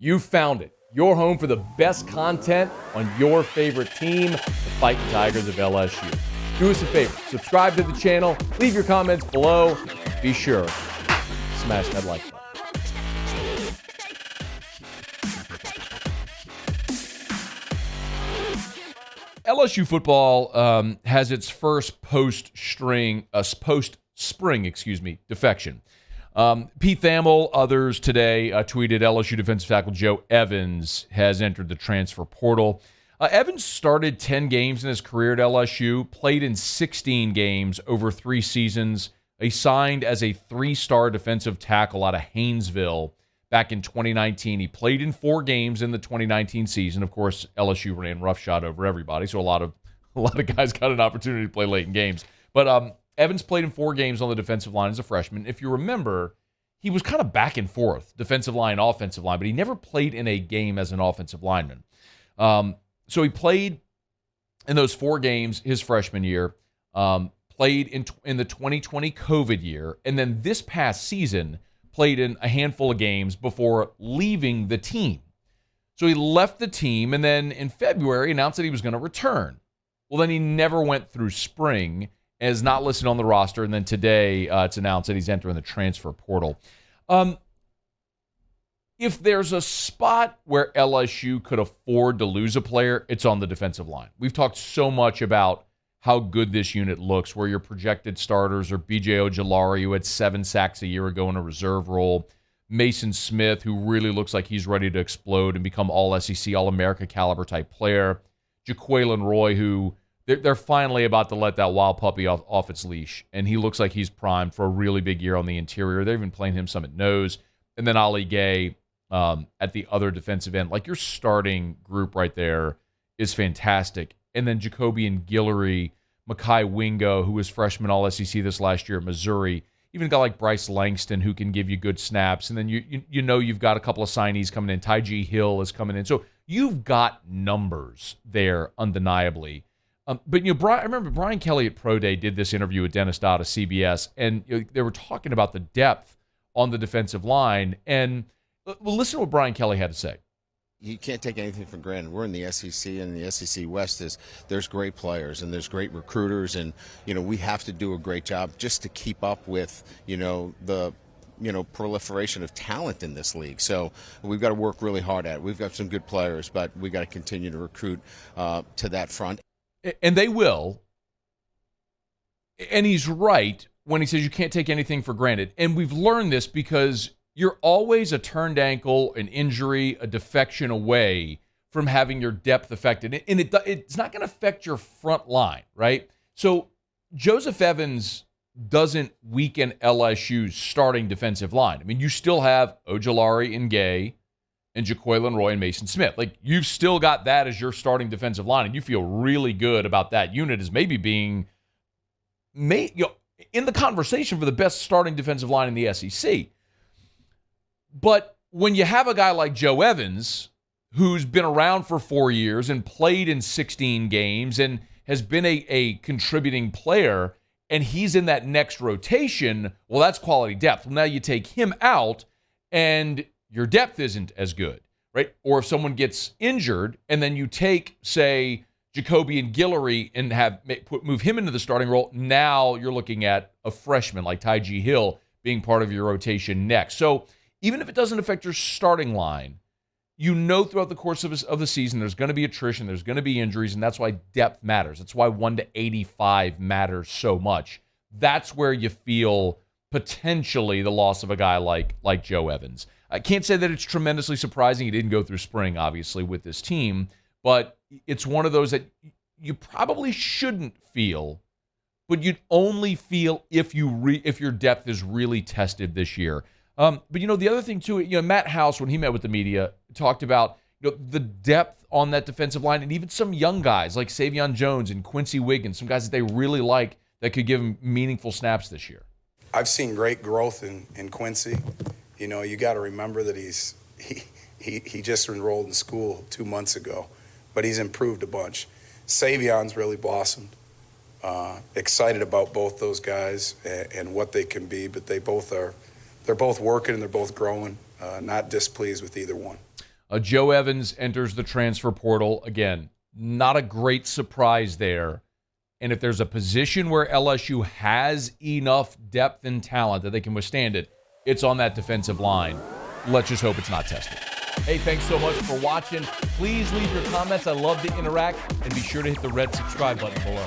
You found it. Your home for the best content on your favorite team, the Fighting Tigers of LSU. Do us a favor. Subscribe to the channel. Leave your comments below. Be sure to smash that like button. LSU football has its first post-spring defection. Pete Thamel, others today tweeted LSU defensive tackle Joe Evans has entered the transfer portal. Evans started 10 games in his career at LSU, played in 16 games over 3 seasons. He signed as a 3-star defensive tackle out of Haynesville back in 2019. He played in 4 games in the 2019 season. Of course, LSU ran roughshod over everybody, so a lot of guys got an opportunity to play late in games. But Evans played in 4 games on the defensive line as a freshman. If you remember, he was kind of back and forth, defensive line, offensive line, but he never played in a game as an offensive lineman. So he played in those 4 games his freshman year, played in the 2020 COVID year, and then this past season played in a handful of games before leaving the team. So he left the team, and then in February announced that he was going to return. Well, then he never went through spring, is not listed on the roster, and then today it's announced that he's entering the transfer portal. If there's a spot where LSU could afford to lose a player, it's on the defensive line. We've talked so much about how good this unit looks, where your projected starters are B.J. Ojulari, who had 7 sacks a year ago in a reserve role, Mason Smith, who really looks like he's ready to explode and become all-SEC, all-America caliber type player, Jaquelin Roy, who they're finally about to let that wild puppy off its leash, and he looks like he's primed for a really big year on the interior. They're even playing him some at nose. And then Ali Gay at the other defensive end. Like, your starting group right there is fantastic. And then Jacobian Guillory, Mekhi Wingo, who was freshman All-SEC this last year at Missouri. Even a guy like Bryce Langston, who can give you good snaps. And then you know you've got a couple of signees coming in. Ty G. Hill is coming in. So you've got numbers there, undeniably. But I remember Brian Kelly at Pro Day did this interview with Dennis Dodd of CBS, and they were talking about the depth on the defensive line. And well, listen to what Brian Kelly had to say. You can't take anything for granted. We're in the SEC, and the SEC West there's great players and there's great recruiters, and we have to do a great job just to keep up with the proliferation of talent in this league. So we've got to work really hard at it. We've got some good players, but we got to continue to recruit to that front. And they will. And he's right when he says you can't take anything for granted. And we've learned this because you're always a turned ankle, an injury, a defection away from having your depth affected. And it's not going to affect your front line, right? So Joseph Evans doesn't weaken LSU's starting defensive line. I mean, you still have Ojulari and Gay and Jaquelin Roy and Mason Smith. Like, you've still got that as your starting defensive line, and you feel really good about that unit as maybe being in the conversation for the best starting defensive line in the SEC. But when you have a guy like Joe Evans, who's been around for 4 years and played in 16 games and has been a contributing player, and he's in that next rotation, well, that's quality depth. Well, now you take him out, and your depth isn't as good, right? Or if someone gets injured, and then you take, say, Jacobian Guillory and move him into the starting role, now you're looking at a freshman like Ty G. Hill being part of your rotation next. So even if it doesn't affect your starting line, throughout the course of the season, there's going to be attrition, there's going to be injuries, and that's why depth matters. That's why 1 to 85 matters so much. That's where you feel potentially the loss of a guy like Joe Evans. I can't say that it's tremendously surprising. He didn't go through spring, obviously, with this team, but it's one of those that you probably shouldn't feel, but you'd only feel if your depth is really tested this year. But the other thing too, Matt House, when he met with the media, talked about the depth on that defensive line, and even some young guys like Savion Jones and Quincy Wiggins, some guys that they really like that could give him meaningful snaps this year. I've seen great growth in Quincy. You got to remember that he just enrolled in school 2 months ago, but he's improved a bunch. Savion's really blossomed. Excited about both those guys and what they can be, but they're both working and they're both growing. Not displeased with either one. Joe Evans enters the transfer portal. Again, not a great surprise there. And if there's a position where LSU has enough depth and talent that they can withstand it, it's on that defensive line. Let's just hope it's not tested. Hey, thanks so much for watching. Please leave your comments. I love to interact. And be sure to hit the red subscribe button below.